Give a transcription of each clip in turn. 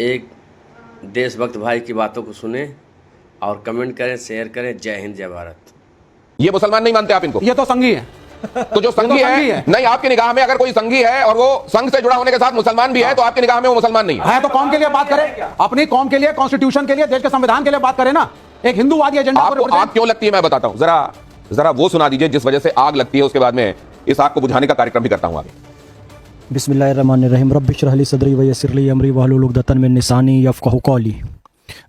एक देशभक्त भाई की बातों को सुने और कमेंट करें, शेयर करें। जय हिंद, जय भारत। ये मुसलमान नहीं मानते आप इनको? ये तो संघी है। तो जो संघी है, नहीं, आपकी निगाह में अगर कोई संघी है और वो संघ से जुड़ा होने के साथ मुसलमान भी है तो आपकी निगाह में वो मुसलमान नहीं है। तो कौम के लिए बात करें, अपनी कौम के लिए, कॉन्स्टिट्यूशन के लिए, देश के संविधान के लिए बात करें ना। एक हिंदूवादी एजेंडा आपको आग क्यों लगती है मैं बताता हूं। जरा वो सुना दीजिए जिस वजह से आग लगती है, उसके बाद में इस आग को बुझाने का कार्यक्रम भी करता हूं आगे। बिस्मिल्लाहिर्रहमानिर्रहीम रब्बि इश्रह ली सदरी व यस्सिर ली अमरी वहलुल उक़दतन मिन लिसानी यफ़क़हू क़ौली।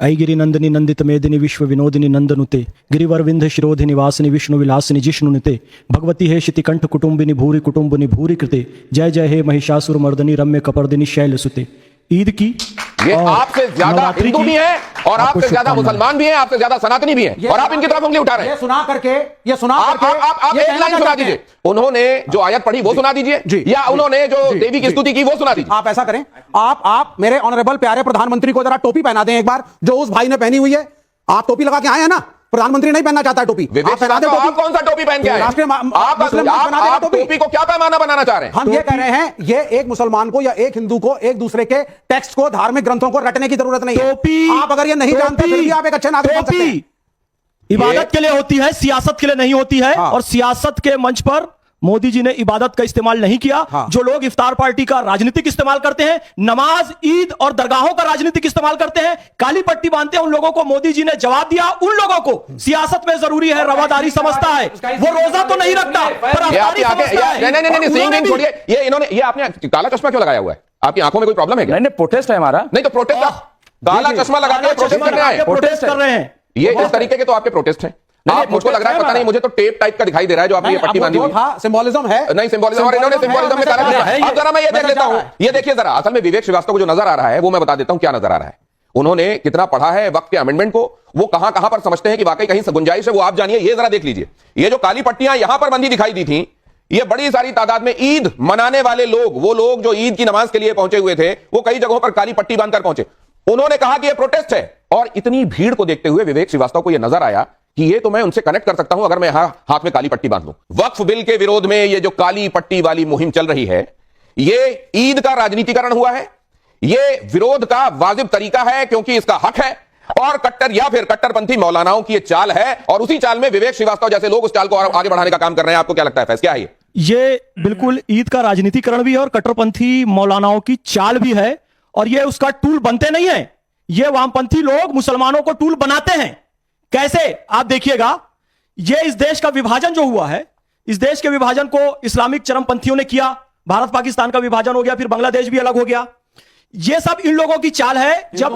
ऐ गिरि नंदिनी नंदित मेदिनी विश्व विनोदिनी नंदनुते गिरिवर विंध्य शिरोधि निवासिनी विष्णु विलासिनी जिष्णुनुते भगवती हे शितिकंठ कुटुंबिनी भूरि कुटुंबिनी भूरि कृते जय जय हे महिषासुर मर्दनी रम्य कपर्दिनी शैलसुते। ईद की ये आपसे ज्यादा हिंदू भी है और आपसे ज्यादा मुसलमान भी है, आपसे ज्यादा सनातनी भी है और आप इनकी तरफ उंगली उठा रहे हैं। ये सुना करके आप एक लाइन सुना दीजिए। उन्होंने जो आयत पढ़ी वो सुना दीजिए, या उन्होंने जो देवी की स्तुति की वो सुना दीजिए। आप ऐसा करें, आप मेरे ऑनरेबल प्यारे प्रधानमंत्री को जरा टोपी पहना दें एक बार, जो उस भाई ने पहनी हुई है। आप टोपी लगा के आए हैं ना, प्रधानमंत्री नहीं पहनना चाहता है टोपी। आप पहना दें। आप कौन सा टोपी पहन के आए? आप टोपी को क्या पैमाना बनाना चाह रहे हैं? हम ये कह रहे हैं, ये एक मुसलमान को या एक हिंदू को एक दूसरे के टेक्स्ट को, धार्मिक ग्रंथों को रटने की जरूरत नहीं है। आप अगर ये नहीं जानते फिर भी आप एक अच्छे नागरिक बन सकते हैं। इबादत के लिए होती है, सियासत के लिए नहीं होती है। और सियासत के मंच पर मोदी जी ने इबादत का इस्तेमाल नहीं किया। जो लोग इफ्तार पार्टी का राजनीतिक इस्तेमाल करते हैं, नमाज, ईद और दरगाहों का राजनीतिक इस्तेमाल करते हैं, काली पट्टी बांधते हैं, उन लोगों को मोदी जी ने जवाब दिया। उन लोगों को सियासत में जरूरी है, रवादारी समझता है, वो रोजा तो नहीं रखता पर अफ्तारी समझता है। नहीं, छोड़िए। ये इन्होंने, ये आपने काला चश्मा क्यों लगाया हुआ है? आपकी आंखों में कोई प्रॉब्लम है क्या? नहीं, प्रोटेस्ट है हमारा। नहीं तो प्रोटेस्ट, काला चश्मा लगा के प्रोटेस्ट करने आए? प्रोटेस्ट कर रहे हैं। ये इस तरीके के तो आपके प्रोटेस्ट हैं। आप, मुझको लग रहा है, पता नहीं, मुझे तो टेप टाइप का दिखाई दे रहा है जो आपने ये पट्टी बांधी हुई है। सिंबोलिज्म है। नहीं, सिंबोलिज्म, और इन्होंने सिंबोलिज्म में काला चश्मा। अब जरा मैं ये देख लेता हूं। ये देखिए जरा, असल में विवेक श्रीवास्तव को जो नजर आ रहा है वो मैं बता देता हूं क्या नजर आ रहा है। उन्होंने कितना पढ़ा है वक्त के अमेंडमेंट को, वो कहां कहां पर समझते हैं कि वाकई कहीं गुंजाइश है, वो आप जानिए। ये जरा देख लीजिए, ये जो काली पट्टियां यहां पर बंदी दिखाई दी थी, ये बड़ी सारी तादाद में ईद मनाने वाले लोग, वो लोग जो ईद की नमाज के लिए पहुंचे हुए थे, वो कई जगहों पर काली पट्टी बांधकर पहुंचे। उन्होंने कहा कि यह प्रोटेस्ट है। और इतनी भीड़ को देखते हुए विवेक श्रीवास्तव को यह नजर आया कि ये तो मैं उनसे कनेक्ट कर सकता हूं अगर मैं हाथ में काली पट्टी बांध लूं। वक्फ बिल के विरोध में ये जो काली पट्टी वाली मुहिम चल रही है, ये ईद का राजनीतिकरण हुआ है। ये विरोध का वाजिब तरीका है क्योंकि इसका हक है, और कट्टर या फिर कट्टरपंथी मौलानाओं की ये चाल है, और उसी चाल में विवेक श्रीवास्तव जैसे लोग उस चाल को आगे बढ़ाने का काम कर रहे हैं। आपको क्या लगता है फैस, क्या है ये बिल्कुल ईद का राजनीतिकरण भी है और कट्टरपंथी मौलानाओं की चाल भी है, और ये उसका टूल बनते नहीं है। ये वामपंथी लोग मुसलमानों को टूल बनाते हैं। कैसे? आप देखिएगा, ये इस देश का विभाजन जो हुआ है, इस देश के विभाजन को इस्लामिक चरमपंथियों ने किया। भारत पाकिस्तान का विभाजन हो गया, फिर बांग्लादेश भी अलग हो गया। ये सब इन लोगों की चाल है। जब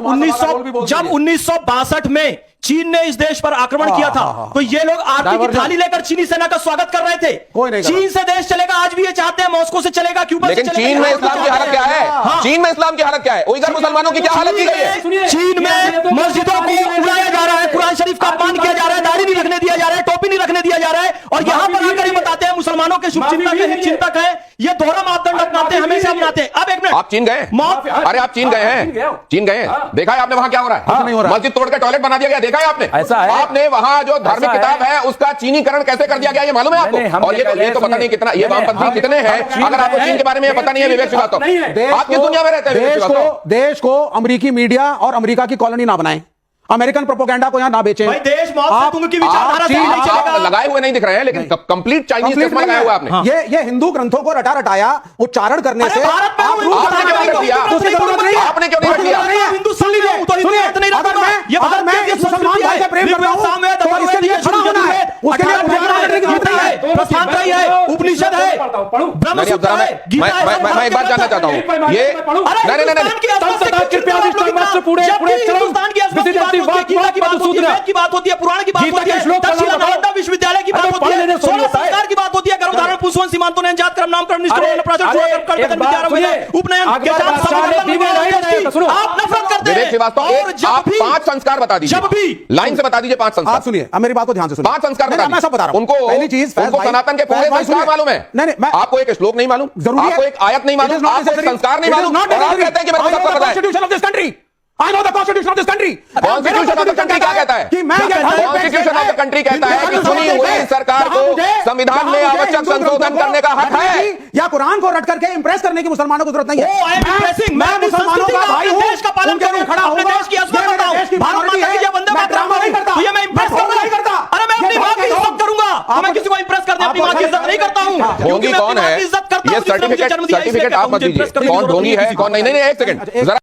1962 में चीन ने इस देश पर आक्रमण किया था, तो ये लोग आरती की थाली लेकर चीनी सेना का स्वागत कर रहे थे। चीन से देश चलेगा, आज भी ये चाहते हैं, मॉस्को से चलेगा, क्यूबा से चलेगा। चीन में इस्लाम की हालत क्या है? चीन में इस्लाम की हालत क्या है? उइगर मुसलमानों की क्या हालत की गई है? चीन में मस्जिदों को उड़ाया जा रहा है, कुरान शरीफ का अपमान किया जा रहा है, दाढ़ी नहीं रखने दिया जा रहा है, टोपी नहीं रखने दिया जा रहा है, और यहां पर आकर ही बताते हैं मुसलमानों के शुभचिंतक है। ये दोहरा मापदंड अपनाते हैं, हमेशा अपनाते हैं। अब एक मिनट, आप चीन गए? अरे आप चीन गए हैं? चीन गए हैं, देखा है आपने वहां क्या हो रहा है? मस्जिद तोड़ के टॉयलेट बना दिया गया, देखा है आपने? ऐसा है। आपने वहां जो धार्मिक किताब है उसका चीनीकरण कैसे कर दिया गया, ये मालूम है आपको? और ये तो पता नहीं कितना, ये वामपंथी कितने हैं। अगर आपको चीन के बारे में पता नहीं है विवेक श्रीवास्तव, आप किस दुनिया में रहते हैं? देश को अमेरिकी मीडिया और अमेरिका की कॉलोनी ना बनाएं, अमेरिकन प्रोपेगेंडा को यहां ना बेचें। आप लगाए हुए नहीं दिख रहे हैं, लेकिन कंप्लीट चाइनीज चश्मा लगाया हुआ आपने। ये हिंदू ग्रंथों को रटा रटाया उच्चारण करने से आपने क्यों नहीं रख दिया? आपने क्यों नहीं रख दिया? अगर मैं इस मुसलमान भाई से प्रेम करता हूं तो इसके लिए खड़ा होना है, उसके लिए उपनिषद है, ब्रह्मसूत्र है, गीता है। मैं एक बात जानना चाहता हूं, ये की बात होती है, पुराण की बात होती है, तक्षशिला नालंदा विश्वविद्यालय की बात होती है, सोलह संस्कार की बात होती है, गर्भधारण पुष्पवंश सीमांतों ने जात कर्म नाम कर्म निष्ठा प्राचर उपनयन आप नफरत करते हैं। आप 5 संस्कार बता दीजिए, जब भी लाइन से बता दीजिए 5 संस्कार। आप सुनिए, मेरी बात को ध्यान से सुनिए। 5 संस्कार मैं सब बता रहा हूं। उनको पहली चीज, उनको सनातन के पूरे संस्कार मालूम है। नहीं, आपको एक श्लोक नहीं मालूम, आपको एक आयत नहीं मालूम, आपको एक संस्कार नहीं मालूम, और आप कहते हैं कि मेरे को सब पता है। I know the constitution of this country. Constitution of the country क्या कहता है? Constitution of the country कहता है कि चुनी हुई सरकार को संविधान में आवश्यक संशोधन करने का हक है। या कुरान को रट करके इंप्रेस करने की मुसलमानों को जरूरत नहीं है। मैं मुसलमानों का भाई हूं, उनके खड़ा अपने होगा, देश की अजमत ये मेरे बताऊं, देश की भारत minority माता की है, जय वंदे मैं मातरम ड्रामा नहीं बोलूं, करता, तो ये मैं इंप्रेस मैं करूंगा नहीं करता। अरे मैं अपनी ये मां की बात इज्जत करूंगा, तो मैं आप- किसी को इंप्रेस करने अपनी आप मां की अच्छा इज्जत नहीं करता हूं, ढोंगी क्योंकि मैं कौन अपनी मां है? की इज्जत करता हूं, ये जिसने मुझे सर्टिफिकेट जन्म दिया, इसलिए सर्टिफिकेट कहता आप हूं, मत मुझे दीजिए। impress करने की कौन जरूरत ढोंगी नहीं है किसी कौन को। नहीं, नहीं, नहीं, एक सेकंड एक- जरा